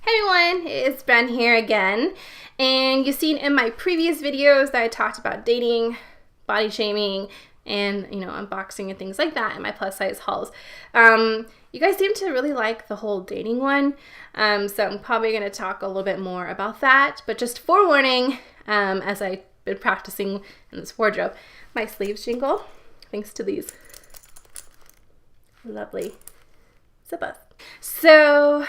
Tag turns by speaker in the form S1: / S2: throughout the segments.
S1: Hey everyone, it's Bren here again, and you've seen in my previous videos that I talked about dating, body shaming, and unboxing and things like that in my plus size hauls. You guys seem to really like the whole dating one, so I'm probably going to talk a little bit more about that, but just forewarning, as I've been practicing in this wardrobe, my sleeves jingle, thanks to these lovely zippers. So,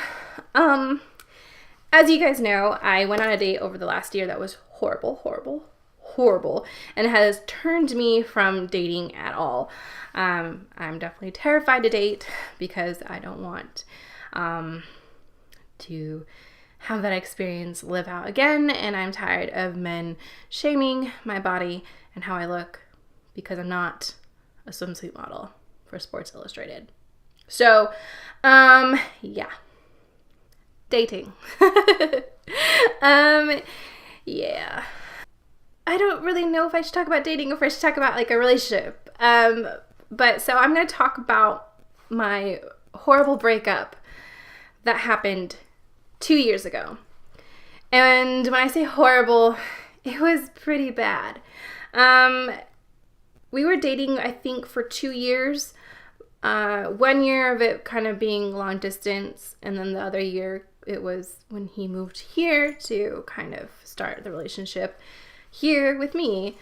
S1: as you guys know, I went on a date over the last year that was horrible, and has turned me from dating at all. I'm definitely terrified to date because I don't want to have that experience live out again, and I'm tired of men shaming my body and how I look because I'm not a swimsuit model for Sports Illustrated. So, yeah. Dating. Yeah. I don't really know if I should talk about dating or if I should talk about like a relationship. But so I'm going to talk about my horrible breakup that happened 2 years ago. And when I say horrible, it was pretty bad. We were dating, I think, for 2 years. 1 year of it kind of being long distance, and then the other year it was when he moved here to kind of start the relationship here with me,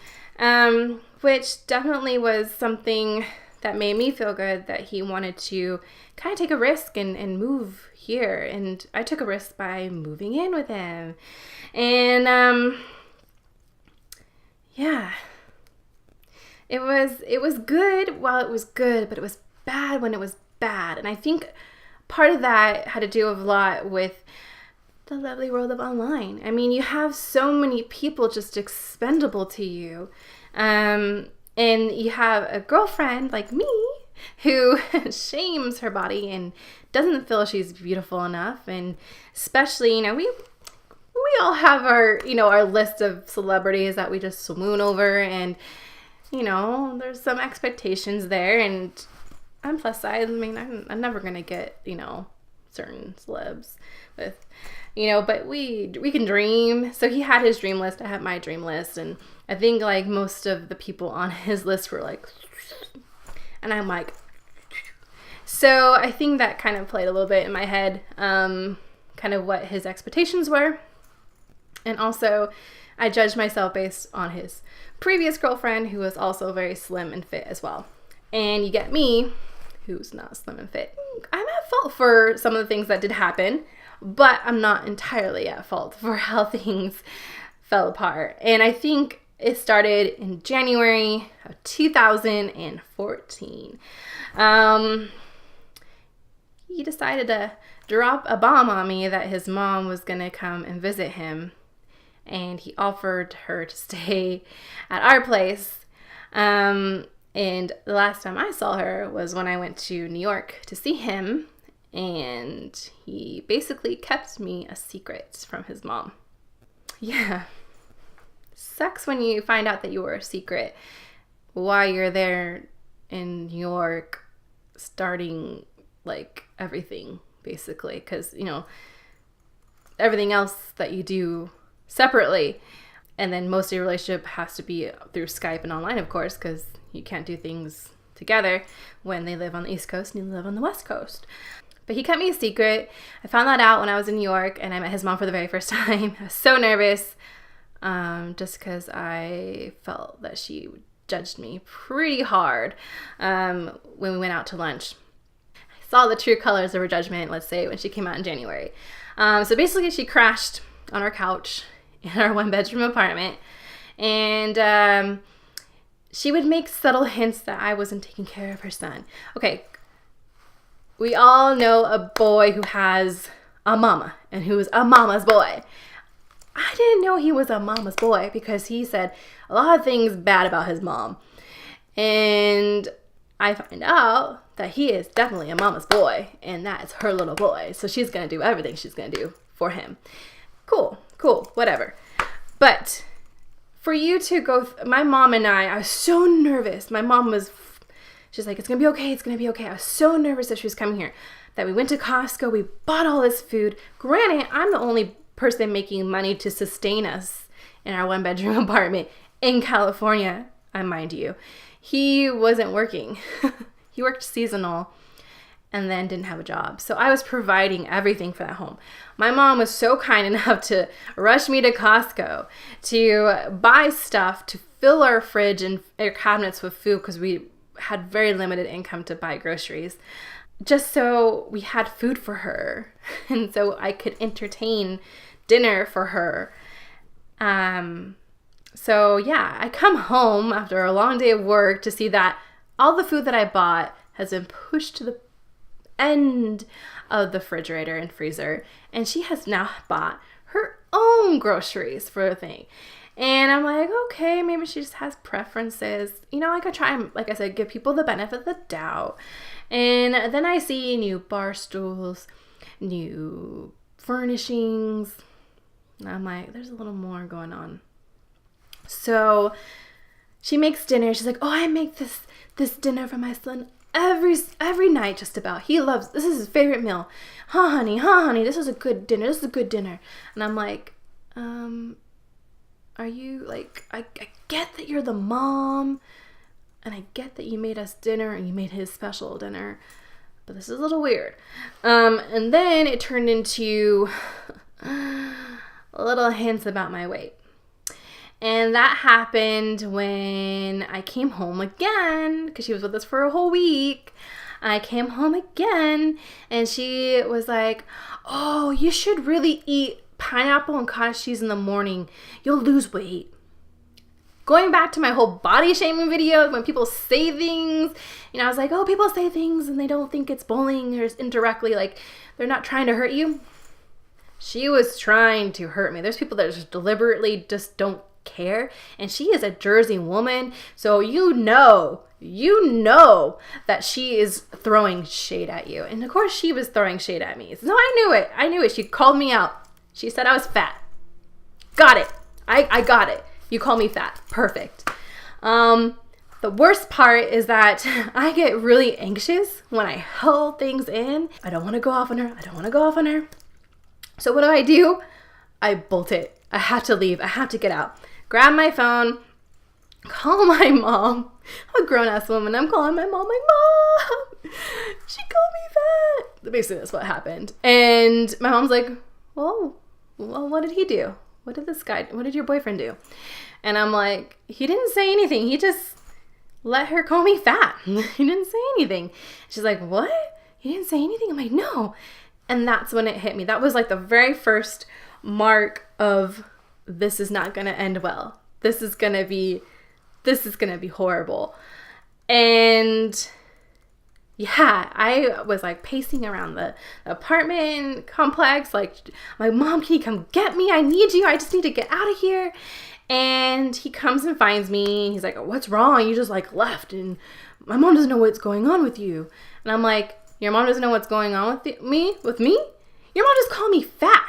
S1: which definitely was something that made me feel good that he wanted to kind of take a risk and move here, and I took a risk by moving in with him. And yeah, it was good while it was good, but it was bad when it was bad. And I think part of that had to do a lot with the lovely world of online. I mean, you have so many people just expendable to you. And you have a girlfriend like me who shames her body and doesn't feel she's beautiful enough. And especially, we all have our, our list of celebrities that we just swoon over, and, there's some expectations there, and I'm plus size. I mean, I'm never going to get, certain celebs with, but we can dream. So he had his dream list. I had my dream list. And I think like most of the people on his list were like, and I'm like, so I think that kind of played a little bit in my head, kind of what his expectations were. And also I judged myself based on his previous girlfriend, who was also very slim and fit as well. And you get me, who's not slim and fit. I'm at fault for some of the things that did happen, but I'm not entirely at fault for how things fell apart. And I think it started in January of 2014. He decided to drop a bomb on me that his mom was going to come and visit him, and he offered her to stay at our place. And the last time I saw her was when I went to New York to see him, and he basically kept me a secret from his mom. Yeah. Sucks when you find out that you were a secret while you're there in New York starting like everything, basically, because, everything else that you do separately, and then most of your relationship has to be through Skype and online, of course, because you can't do things together when they live on the East Coast and you live on the West Coast. But he kept me a secret. I found that out when I was in New York and I met his mom for the very first time. I was so nervous, just because I felt that she judged me pretty hard when we went out to lunch. I saw the true colors of her judgment, let's say, when she came out in January. So basically she crashed on our couch in our one-bedroom apartment, and she would make subtle hints that I wasn't taking care of her son. Okay, we all know a boy who has a mama and who is a mama's boy. I didn't know he was a mama's boy because he said a lot of things bad about his mom. And I find out that he is definitely a mama's boy, and that is her little boy. So she's going to do everything she's going to do for him. Cool, whatever. But for you to go, my mom and I was so nervous. My mom she's like, it's going to be okay. I was so nervous that she was coming here. that we went to Costco, we bought all this food. Granted, I'm the only person making money to sustain us in our 1-bedroom apartment in California, I mind you. He wasn't working. He worked seasonal and then didn't have a job. So I was providing everything for that home. My mom was so kind enough to rush me to Costco to buy stuff to fill our fridge and our cabinets with food because we had very limited income to buy groceries, just so we had food for her and so I could entertain dinner for her. So yeah, I come home after a long day of work to see that all the food that I bought has been pushed to the end of the refrigerator and freezer, and she has now bought her own groceries for the thing. And I'm like, okay, maybe she just has preferences. You know, like I try and, like I said, give people the benefit of the doubt. And then I see new bar stools, new furnishings. And I'm like, there's a little more going on. So she makes dinner. She's like, oh, I make this dinner for my son every night just about. He loves, this is his favorite meal. Huh, honey, this is a good dinner. This is a good dinner. And I'm like, are you like, I get that you're the mom and I get that you made us dinner and you made his special dinner, but this is a little weird. And then it turned into little hints about my weight. And that happened when I came home again, because she was with us for a whole week. I came home again, and she was like, oh, you should really eat pineapple and cottage cheese in the morning. You'll lose weight. Going back to my whole body shaming video, when people say things, you know, I was like, oh, people say things and they don't think it's bullying or indirectly, like they're not trying to hurt you. She was trying to hurt me. There's people that just deliberately just don't care, and she is a Jersey woman, so you know that she is throwing shade at you. And of course she was throwing shade at me, so I knew it. She called me out. She said I was fat. Got it. I got it. You call me fat. Perfect. The worst part is that I get really anxious when I hold things in. I don't want to go off on her. So what do? I bolt it. I have to leave. I have to get out. Grab my phone, call my mom. I'm a grown-ass woman. I'm calling my mom, like, Mom, she called me fat. Basically, that's what happened. And my mom's like, well, what did he do? What did your boyfriend do? And I'm like, he didn't say anything. He just let her call me fat. He didn't say anything. She's like, what? He didn't say anything? I'm like, no. And that's when it hit me. That was like the very first mark of, this is not going to end well. This is going to be horrible. And yeah, I was like pacing around the apartment complex. Like, Mom, can you come get me? I need you. I just need to get out of here. And he comes and finds me. He's like, what's wrong? You just like left and my mom doesn't know what's going on with you. And I'm like, your mom doesn't know what's going on with me? Your mom just called me fat.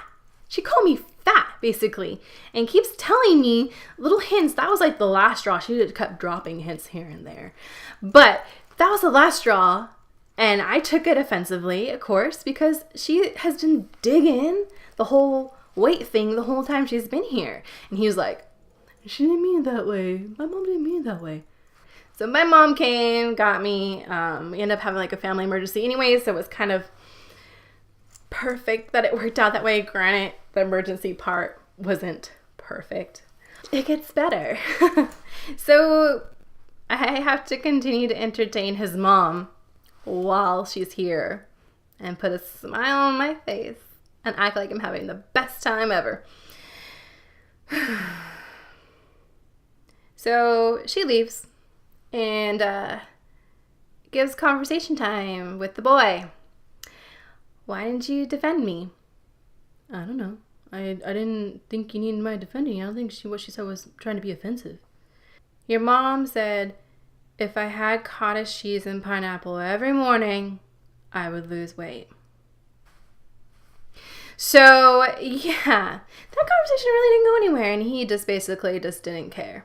S1: She called me fat, basically, and keeps telling me little hints. That was like the last straw. She just kept dropping hints here and there. But that was the last straw, and I took it offensively, of course, because she has been digging the whole weight thing the whole time she's been here. And he was like, she didn't mean it that way. My mom didn't mean it that way. So my mom came, got me. We ended up having like a family emergency anyway, so it was kind of perfect that it worked out that way. Granted, the emergency part wasn't perfect. It gets better. So I have to continue to entertain his mom while she's here and put a smile on my face and act like I'm having the best time ever. So she leaves and gives conversation time with the boy. Why didn't you defend me? I don't know. I didn't think you needed my defending. I don't think what she said was trying to be offensive. Your mom said if I had cottage cheese and pineapple every morning, I would lose weight. So, yeah, that conversation really didn't go anywhere, and he just basically just didn't care.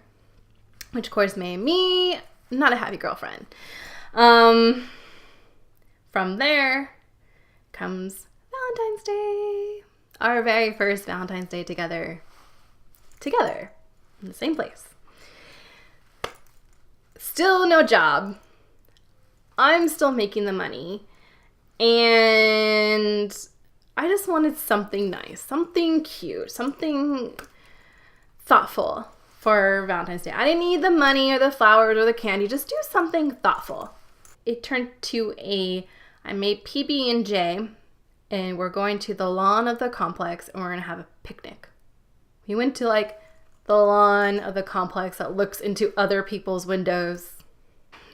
S1: Which, of course, made me not a happy girlfriend. From there, comes Valentine's Day. Our very first Valentine's Day together in the same place. Still no job. I'm still making the money. And I just wanted something nice, something cute, something thoughtful for Valentine's Day. I didn't need the money or the flowers or the candy. Just do something thoughtful. It turned to I made PB&J, and we're going to the lawn of the complex, and we're going to have a picnic. We went to like the lawn of the complex that looks into other people's windows.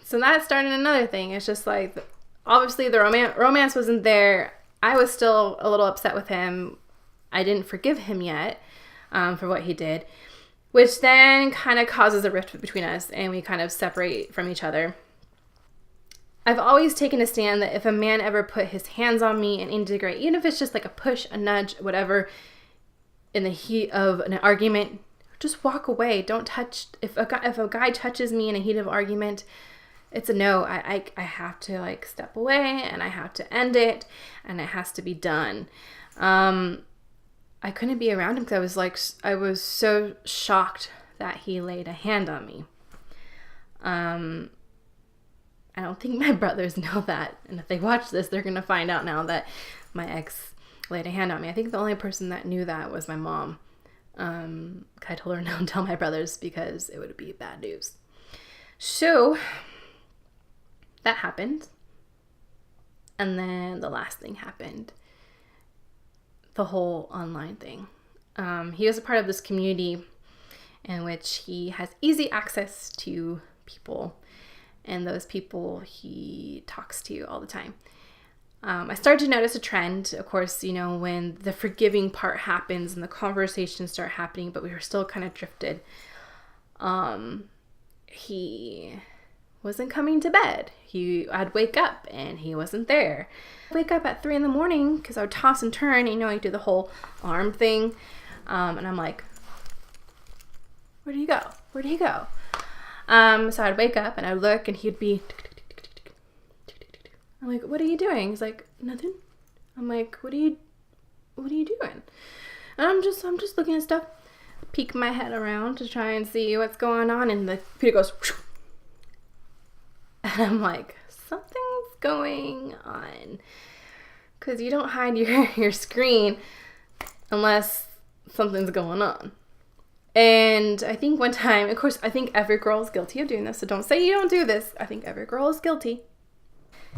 S1: So that started another thing. It's just like, obviously the romance wasn't there. I was still a little upset with him. I didn't forgive him yet for what he did, which then kind of causes a rift between us, and we kind of separate from each other. I've always taken a stand that if a man ever put his hands on me and integrate, even if it's just like a push, a nudge, whatever, in the heat of an argument, just walk away. Don't touch. If a guy touches me in a heat of argument, it's a no. I have to like step away, and I have to end it, and it has to be done. I couldn't be around him because I was so shocked that he laid a hand on me. I don't think my brothers know that, and if they watch this, they're gonna find out now that my ex laid a hand on me. I think the only person that knew that was my mom. I told her don't tell my brothers because it would be bad news. So that happened, and then the last thing happened. The whole online thing. He was a part of this community in which he has easy access to people, and those people he talks to all the time. I started to notice a trend, of course, when the forgiving part happens and the conversations start happening, but we were still kind of drifted. He wasn't coming to bed. I'd wake up and he wasn't there. I'd wake up at 3 a.m. because I would toss and turn, I do the whole arm thing. And I'm like, where do you go? Where do you go? So I'd wake up and I'd look and he'd be, I'm like, what are you doing? He's like, nothing. I'm like, what are you doing? And I'm just looking at stuff, peek my head around to try and see what's going on. And the computer goes, whoosh. And I'm like, something's going on. Because you don't hide your screen unless something's going on. And I think one time, of course, I think every girl is guilty of doing this. So don't say you don't do this. I think every girl is guilty.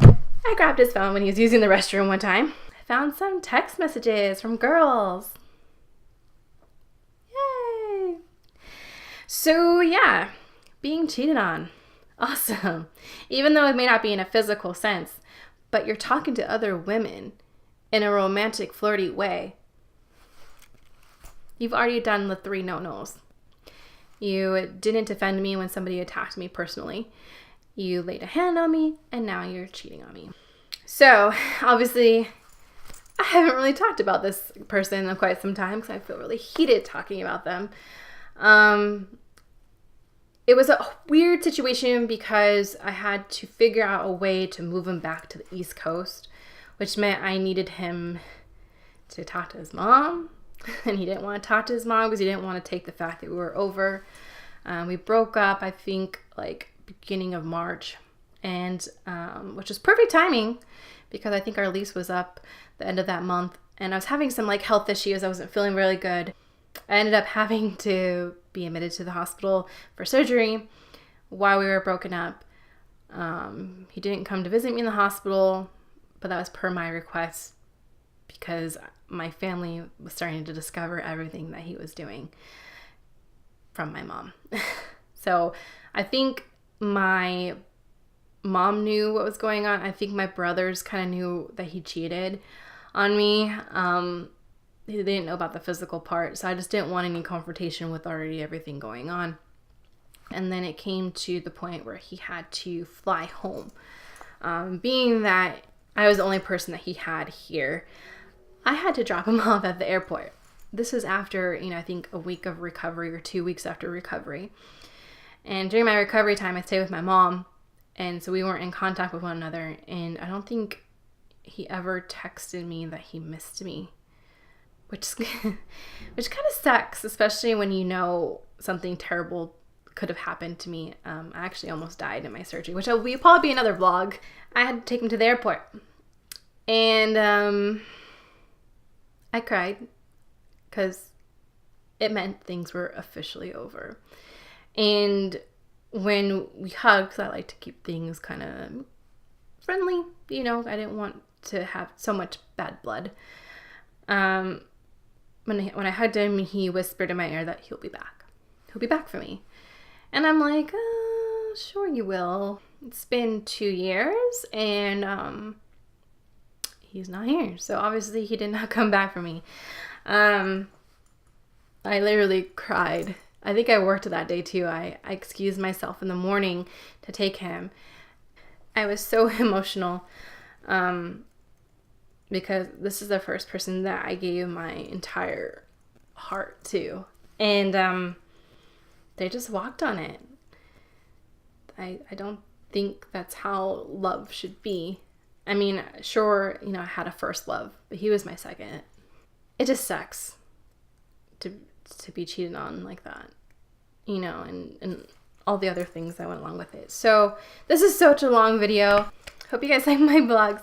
S1: I grabbed his phone when he was using the restroom one time. I found some text messages from girls. Yay! So yeah, being cheated on. Awesome. Even though it may not be in a physical sense, but you're talking to other women in a romantic, flirty way. You've already done the 3 no-nos. You didn't defend me when somebody attacked me personally. You laid a hand on me, and now you're cheating on me. So, obviously, I haven't really talked about this person in quite some time because I feel really heated talking about them. It was a weird situation because I had to figure out a way to move him back to the East Coast, which meant I needed him to talk to his mom. And he didn't want to talk to his mom because he didn't want to take the fact that we were over. We broke up, I think, like beginning of March, and which was perfect timing because I think our lease was up the end of that month. And I was having some like health issues. I wasn't feeling really good. I ended up having to be admitted to the hospital for surgery while we were broken up. He didn't come to visit me in the hospital, but that was per my request because my family was starting to discover everything that he was doing from my mom. So I think my mom knew what was going on. I think my brothers kind of knew that he cheated on me. They didn't know about the physical part, so I just didn't want any confrontation with already everything going on. And then it came to the point where he had to fly home. Being that I was the only person that he had here, I had to drop him off at the airport. This was after, I think a week of recovery or 2 weeks after recovery. And during my recovery time, I stayed with my mom. And so we weren't in contact with one another. And I don't think he ever texted me that he missed me, which kind of sucks, especially when you know something terrible could have happened to me. I actually almost died in my surgery, which will probably be another vlog. I had to take him to the airport, and I cried because it meant things were officially over. And when we hugged, 'cause I like to keep things kind of friendly, you know, I didn't want to have so much bad blood. When I hugged him, he whispered in my ear that he'll be back. He'll be back for me. And I'm like, sure you will. It's been 2 years, and he's not here. So obviously he did not come back for me. I literally cried. I think I worked that day too. I excused myself in the morning to take him. I was so emotional because this is the first person that I gave my entire heart to. And they just walked on it. I don't think that's how love should be. I mean, sure, you know, I had a first love, but he was my second. It just sucks to be cheated on like that, you know, and all the other things that went along with it. So this is such a long video. Hope you guys like my vlogs.